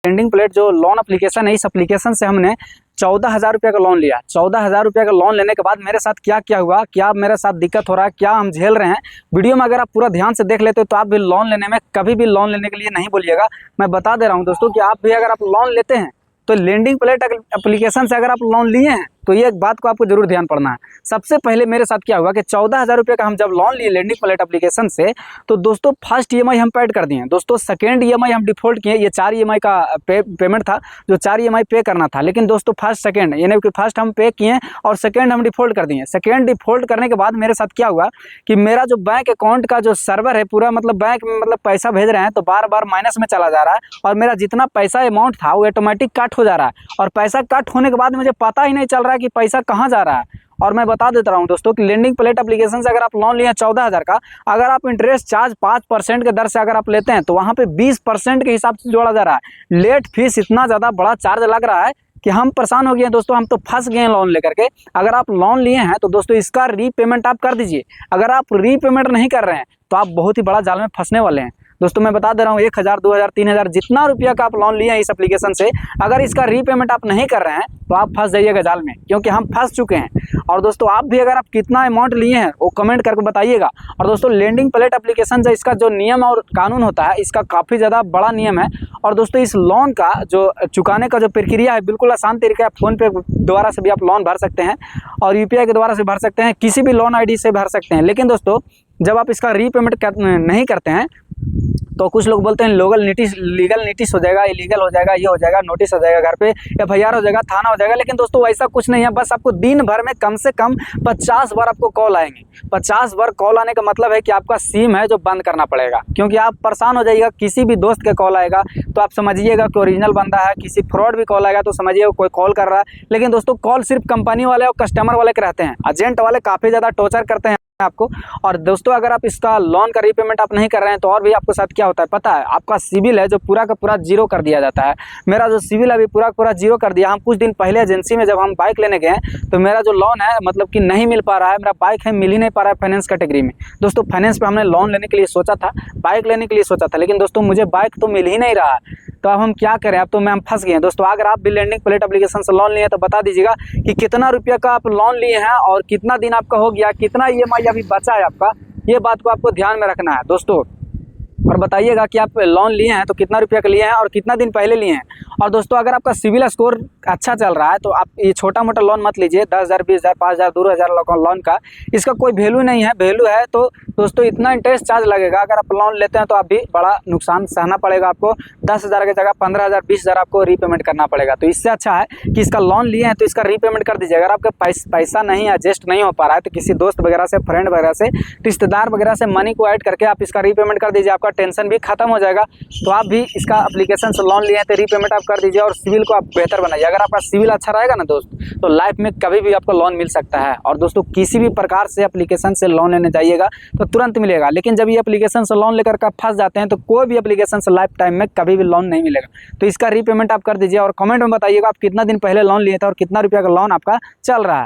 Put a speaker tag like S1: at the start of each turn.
S1: Lending plate जो loan application है, इस एप्लीकेशन से हमने 14,000 रुपये का लोन लिया। 14,000 रुपये का लोन लेने के बाद मेरे साथ क्या क्या हुआ, क्या मेरे साथ दिक्कत हो रहा है, क्या हम झेल रहे हैं, वीडियो में अगर आप पूरा ध्यान से देख लेते हो तो आप भी लोन लेने में कभी भी लोन लेने के लिए नहीं बोलिएगा। मैं बता दे रहा हूं दोस्तों कि आप भी अगर आप लोन लेते हैं तो लेंडिंग प्लेट एप्लीकेशन से अगर आप लोन लिए हैं तो ये एक बात को आपको जरूर ध्यान पड़ना है। सबसे पहले मेरे साथ क्या हुआ कि 14,000 रुपये का हम जब लोन लिए लेंडिंग प्लेट एप्लीकेशन से, तो दोस्तों फर्स्ट ईएमआई हम पेड कर दिए दोस्तों। सेकेंड ईएमआई हम डिफॉल्ट किए। ये 4 ईएमआई का पेमेंट था, जो 4 ईएमआई पे करना था, लेकिन दोस्तों फर्स्ट सेकेंड यानी कि फर्स्ट हम पे किए और सेकेंड हम डिफॉल्ट कर दिए। सेकेंड डिफॉल्ट करने के बाद मेरे साथ क्या हुआ कि मेरा जो बैंक अकाउंट का जो सर्वर है पूरा, मतलब बैंक में मतलब पैसा भेज रहे हैं तो बार बार माइनस में चला जा रहा है और मेरा जितना पैसा अमाउंट था वो ऑटोमेटिक कट हो जा रहा है। और पैसा कट होने के बाद मुझे पता ही नहीं चल रहा है कि पैसा कहाँ जा रहा है। और मैं बता देता हूं दोस्तों कि लेंडिंग प्लेट एप्लीकेशन से अगर आप लोन लिए 14,000 का, अगर आप इंटरेस्ट चार्ज 5% के दर से अगर आप लेते हैं तो वहां पे 20% के हिसाब से जोड़ा जा रहा है। लेट फीस इतना ज़्यादा बड़ा चार्ज लग रहा है कि हम परेशान हो गए हैं दोस्तों। हम तो फंस गए हैं लोन लेकर के। अगर आप लोन लिए हैं तो दोस्तों इसका रीपेमेंट आप कर दीजिए। अगर आप रीपेमेंट नहीं कर रहे हैं तो आप बहुत ही बड़ा जाल में फंसने वाले हैं दोस्तों। मैं बता दे रहा हूँ 1,000, 2,000, 3,000 जितना रुपया का आप लोन लिए हैं इस एप्लीकेशन से, अगर इसका रीपेमेंट आप नहीं कर रहे हैं तो आप फंस जाइएगा जाल में, क्योंकि हम फंस चुके हैं। और दोस्तों आप भी अगर आप कितना अमाउंट लिए हैं वो कमेंट करके बताइएगा। और दोस्तों लेंडिंग प्लेट एप्लीकेशन से इसका जो नियम और कानून होता है, इसका काफ़ी ज़्यादा बड़ा नियम है। और दोस्तों इस लोन का जो चुकाने का जो प्रक्रिया है बिल्कुल आसान तरीका है। फ़ोन पे द्वारा से भी आप लोन भर सकते हैं और यूपीआई के द्वारा से भर सकते हैं, किसी भी लोन आईडी से भर सकते हैं। लेकिन दोस्तों जब आप इसका रीपेमेंट नहीं करते हैं तो कुछ लोग बोलते हैं लीगल नोटिस हो जाएगा, इलीगल हो जाएगा, ये हो जाएगा, नोटिस हो जाएगा, घर पे एफआईआर हो जाएगा, थाना हो जाएगा। लेकिन दोस्तों ऐसा कुछ नहीं है। बस आपको दिन भर में कम से कम 50 बार आपको कॉल आएंगे। 50 बार कॉल आने का मतलब है कि आपका सिम है जो बंद करना पड़ेगा, क्योंकि आप परेशान हो जाइएगा। किसी भी दोस्त का कॉल आएगा तो आप समझिएगा कि ओरिजिनल बंदा है। किसी फ्रॉड भी कॉल आएगा तो समझिएगा कोई कॉल कर रहा है। लेकिन दोस्तों कॉल सिर्फ कंपनी वाले और कस्टमर वाले के रहते हैं। एजेंट वाले काफ़ी ज़्यादा टॉर्चर करते हैं आपको। और दोस्तों अगर आप इसका लोन का रीपेमेंट आप नहीं कर रहे हैं तो और भी आपके साथ क्या होता है पता है, आपका सिविल है जो पूरा का पूरा जीरो कर दिया जाता है। मेरा जो सिविल अभी पूरा का पूरा जीरो कर दिया। हम कुछ दिन पहले एजेंसी में जब हम बाइक लेने गए तो मेरा जो लोन है मतलब कि नहीं मिल पा रहा है। मेरा बाइक है मिल ही नहीं पा रहा है फाइनेंस कैटेगरी में। दोस्तों फाइनेंस पे हमने लोन लेने के लिए सोचा था, बाइक लेने के लिए सोचा था, लेकिन दोस्तों मुझे बाइक तो मिल ही नहीं रहा है। तो अब हम क्या करें, अब तो हम फंस गए हैं दोस्तों। अगर आप भी लेंडिंग प्लेट एप्लीकेशन से लोन लिए तो बता दीजिएगा कि कितना रुपया का आप लोन लिए हैं और कितना दिन आपका हो गया, कितना ईएमआई अभी बचा है आपका। ये बात को आपको ध्यान में रखना है दोस्तों। और बताइएगा कि आप लोन लिए हैं तो कितना रुपया का लिए हैं और कितना दिन पहले लिए हैं। और दोस्तों अगर आपका सिविल स्कोर अच्छा चल रहा है तो आप ये छोटा मोटा लोन मत लीजिए। 10,000, 20,000, 5,000, 2,000 लोन का इसका कोई वैल्यू नहीं है। वैल्यू है तो दोस्तों इतना इंटरेस्ट चार्ज लगेगा। अगर आप लोन लेते हैं तो आप भी बड़ा नुकसान सहना पड़ेगा आपको। 10,000 की जगह 15,000, 20,000 आपको रीपेमेंट करना पड़ेगा। तो इससे अच्छा है कि इसका लोन लिए हैं तो इसका रीपेमेंट कर दीजिए। अगर आपका पैसा नहीं एडजस्ट नहीं हो पा रहा है तो किसी दोस्त वगैरह से, फ्रेंड वगैरह से, रिश्तेदार वगैरह से मनी को ऐड करके आप इसका रीपेमेंट कर दीजिए। आपका टेंशन भी खत्म हो जाएगा। तो आप भी इसका एप्लीकेशन से लोन लिए हैं तो रीपेमेंट आप कर दीजिए और सिविल को आप बेहतर बनाइए। अगर आपका सिविल अच्छा रहेगा ना दोस्त तो लाइफ में कभी भी आपको लोन मिल सकता है। और दोस्तों किसी भी प्रकार से एप्लीकेशन से लोन लेने जाइएगा तो तुरंत मिलेगा, लेकिन जब ये एप्लीकेशन से लोन लेकर के फंस जाते हैं तो कोई भी एप्लीकेशन से लाइफ टाइम में कभी भी लोन नहीं मिलेगा। तो इसका रीपेमेंट आप कर दीजिए और कमेंट में बताइएगा आप कितना दिन पहले लोन लिए थे और कितना रुपया का लोन आपका चल रहा है।